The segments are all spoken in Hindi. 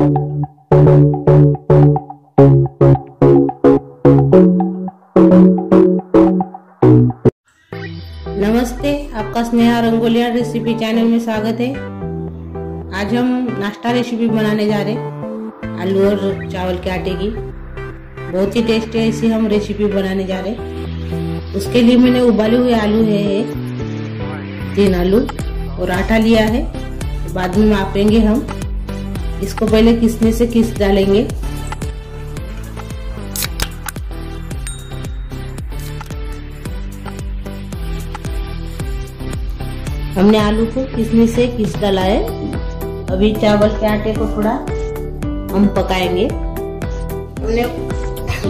नमस्ते, आपका स्नेहा रंगोलिया रेसिपी चैनल में स्वागत है। आज हम नाश्ता रेसिपी बनाने जा रहे हैं आलू और चावल के आटे की। बहुत ही टेस्टी ऐसी हम रेसिपी बनाने जा रहे हैं। उसके लिए मैंने उबाले हुए आलू है 3 आलू और आटा लिया है। बाद में मापेंगे हम। इसको पहले किसने से किस डालेंगे। हमने आलू को किसने से किस डाला है। अभी चावल के आटे को थोड़ा हम पकाएंगे। हमने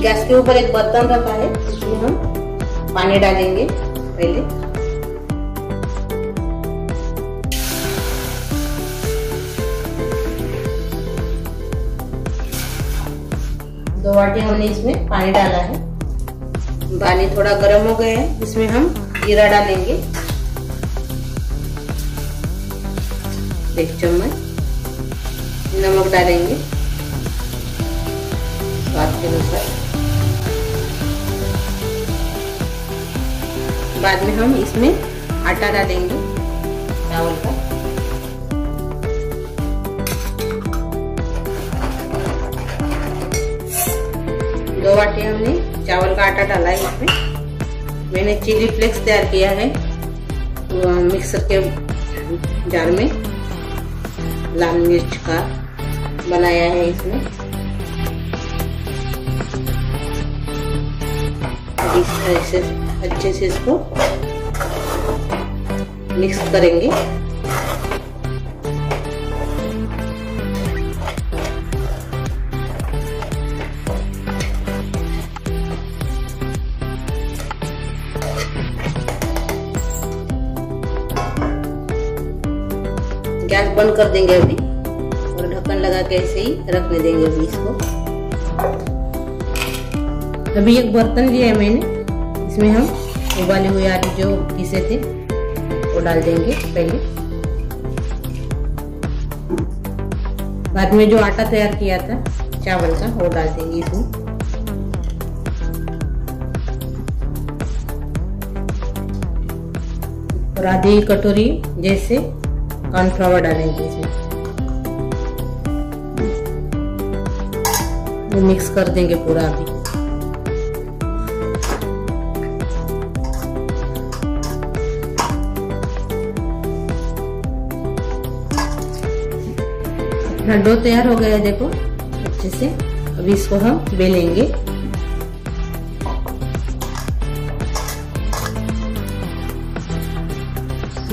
गैस के ऊपर एक बर्तन रखा है, इसमें हम पानी डालेंगे। पहले 2 वाटी हमने इसमें पानी डाला है। पानी थोड़ा गर्म हो गया है, इसमें हम जीरा डालेंगे 1 चम्मच। नमक डालेंगे स्वाद के अनुसार। बाद में हम इसमें आटा डालेंगे चावल का। दो वाटी हमने चावल का आटा डाला है इसमें। मैंने चिली फ्लेक्स तैयार किया है मिक्सर के जार में। लाल मिर्च का बनाया है इसमें। ऐसे अच्छे से इसको मिक्स करेंगे। गैस बंद कर देंगे अभी और ढक्कन लगा के ऐसे ही रखने देंगे अभी इसको। अभी एक बर्तन लिया है मैंने, इसमें हम उबाले हुए आलू जो पीसे थे वो डाल देंगे पहले। बाद में जो आटा तैयार किया था चावल का वो डाल देंगे इसमें। और आधी कटोरी जैसे कॉर्नफ्लावर डालेंगे इसमें। मिक्स कर देंगे पूरा अभी। अपना डो तैयार हो गया है, देखो अच्छे से। अभी इसको हम बेलेंगे।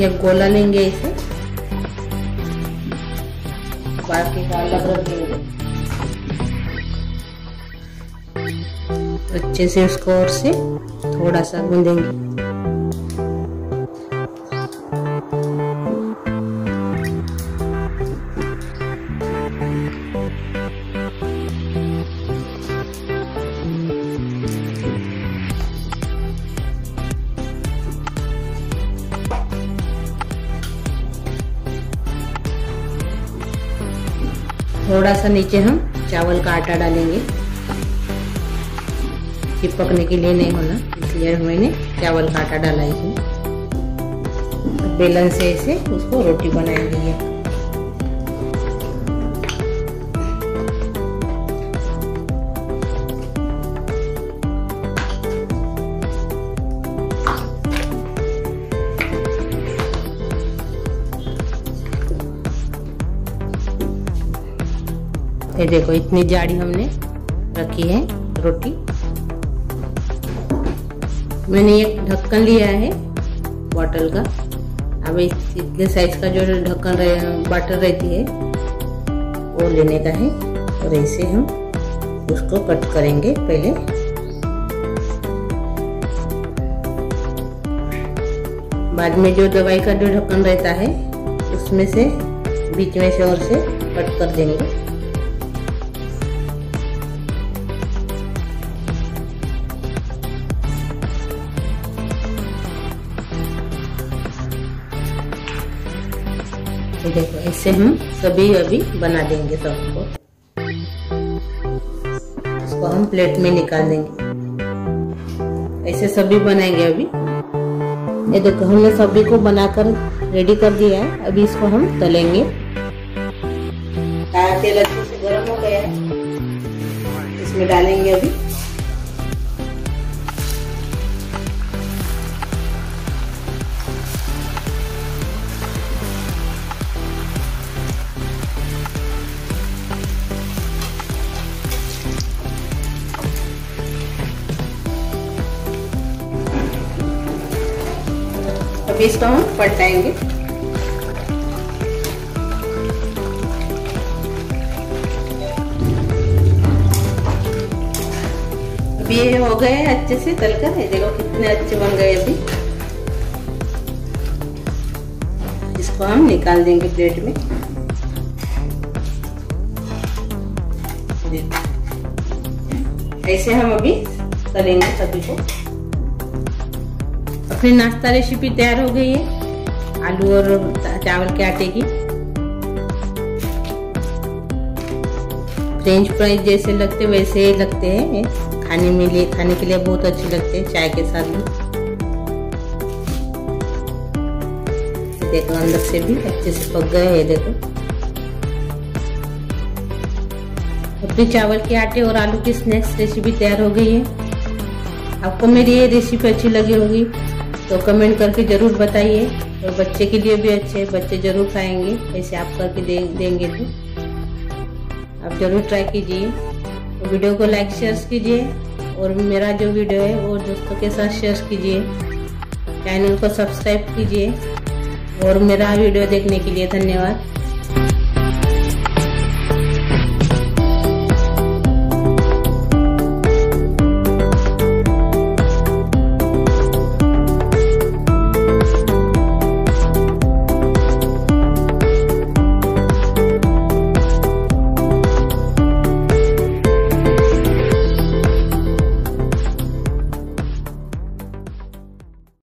ये गोला लेंगे इसे, बाकी का अलग रख देंगे। अच्छे से उसको और से थोड़ा सा गूंदेंगे। थोड़ा सा नीचे हम चावल का आटा डालेंगे, चिपकने के लिए नहीं होना, इसलिए मैंने चावल का आटा डाला इसमें। बेलन से ऐसे उसको रोटी बनाएंगे। ये देखो इतनी जाड़ी हमने रखी है रोटी। मैंने एक ढक्कन लिया है बॉटल का। अब इतने साइज का जो ढक्कन बॉटल रहती है वो लेने का है और ऐसे हम उसको कट करेंगे पहले। बाद में जो दवाई का जो ढक्कन रहता है उसमें से बीच में से और से कट कर देंगे। देखो ऐसे हम सभी अभी बना देंगे सबको। इसको हम प्लेट में निकाल देंगे। ऐसे सभी बनाएंगे। अभी ये देखो हमने सभी को बनाकर रेडी कर दिया है। अभी इसको हम तलेंगे। तेल अच्छे से गर्म हो गया है, इसमें डालेंगे अभी। अभी इसको हम पलटाएंगे। अभी ये हो गए अच्छे से तलकर। ये देखो कितने अच्छे बन गए। अभी इसको हम निकाल देंगे प्लेट में। ऐसे हम अभी तलेंगे सभी को। अपनी नाश्ता रेसिपी तैयार हो गई है आलू और चावल के आटे की। फ्रेंच फ्राइज जैसे लगते वैसे ही लगते हैं। खाने के लिए बहुत अच्छे लगते हैं चाय के साथ भी। देखो अंदर से भी अच्छे से पक गए हैं। देखो अपनी चावल के आटे और आलू की स्नैक्स रेसिपी तैयार हो गई है। आपको मेरी ये रेसिपी अच्छी लगी होगी तो कमेंट करके जरूर बताइए। और बच्चे के लिए भी अच्छे, बच्चे जरूर खाएंगे ऐसे आप करके देंगे तो आप जरूर ट्राई कीजिए। तो वीडियो को लाइक शेयर कीजिए और मेरा जो वीडियो है वो दोस्तों के साथ शेयर कीजिए। चैनल को सब्सक्राइब कीजिए और मेरा वीडियो देखने के लिए धन्यवाद।